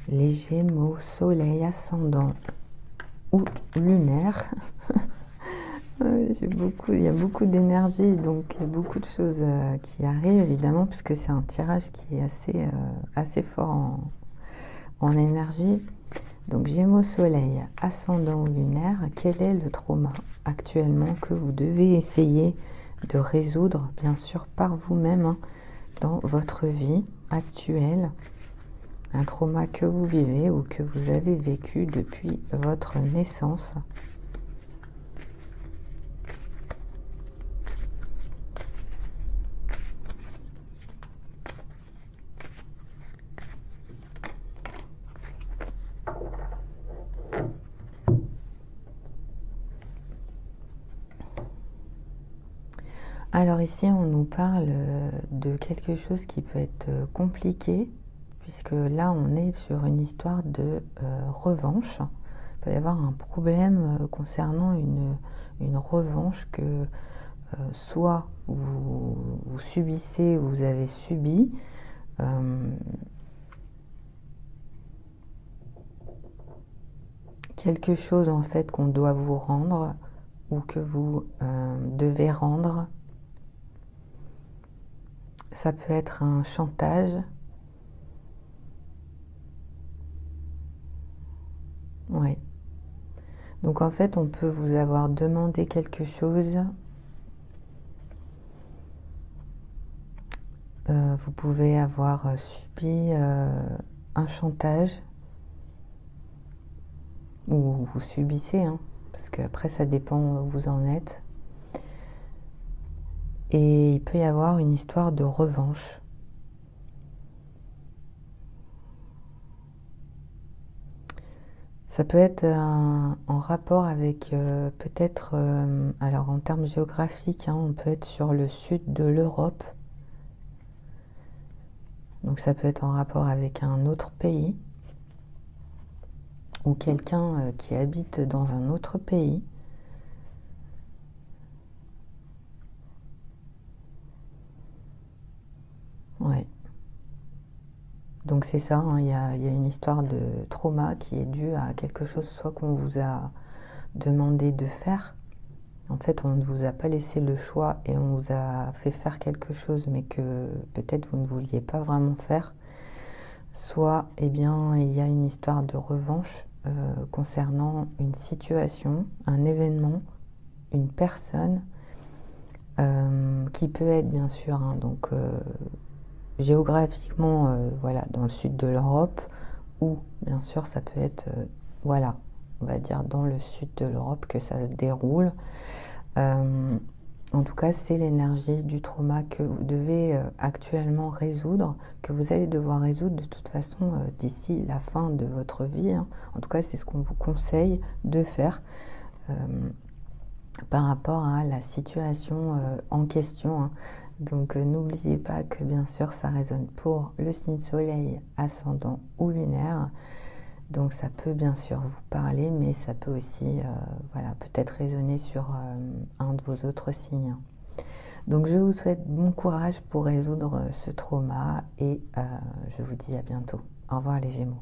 Les Gémeaux, Soleil, ascendant ou lunaire. Il y a beaucoup d'énergie, donc il y a beaucoup de choses qui arrivent évidemment, puisque c'est un tirage qui est assez fort en énergie. Donc Gémeaux, Soleil, ascendant ou lunaire, quel est le trauma actuellement que vous devez essayer de résoudre, bien sûr par vous-même, hein, dans votre vie actuelle? Un trauma que vous vivez ou que vous avez vécu depuis votre naissance. Alors ici, on nous parle de quelque chose qui peut être compliqué, puisque là, on est sur une histoire de revanche. Il peut y avoir un problème concernant une revanche que soit vous subissez ou vous avez subi. Quelque chose en fait qu'on doit vous rendre ou que vous devez rendre. Ça peut être un chantage. Oui. Donc en fait, on peut vous avoir demandé quelque chose. Vous pouvez avoir subi un chantage. Ou vous subissez, hein, parce qu'après ça dépend où vous en êtes. Et il peut y avoir une histoire de revanche. Ça peut être en rapport avec peut-être, alors en termes géographiques, hein, on peut être sur le sud de l'Europe. Donc ça peut être en rapport avec un autre pays ou quelqu'un qui habite dans un autre pays. Ouais. Donc c'est ça, hein, il y a une histoire de trauma qui est due à quelque chose soit qu'on vous a demandé de faire. En fait, on ne vous a pas laissé le choix et on vous a fait faire quelque chose, mais que peut-être vous ne vouliez pas vraiment faire. Soit, eh bien, il y a une histoire de revanche concernant une situation, un événement, une personne qui peut être bien sûr, hein, donc géographiquement, voilà, dans le sud de l'Europe, ou bien sûr, ça peut être, voilà, on va dire dans le sud de l'Europe que ça se déroule. En tout cas, c'est l'énergie du trauma que vous devez actuellement résoudre, que vous allez devoir résoudre de toute façon d'ici la fin de votre vie, hein. En tout cas, c'est ce qu'on vous conseille de faire par rapport à la situation en question, hein. Donc n'oubliez pas que bien sûr, ça résonne pour le signe soleil, ascendant ou lunaire. Donc ça peut bien sûr vous parler, mais ça peut aussi voilà, peut-être résonner sur un de vos autres signes. Donc je vous souhaite bon courage pour résoudre ce trauma et je vous dis à bientôt. Au revoir les Gémeaux.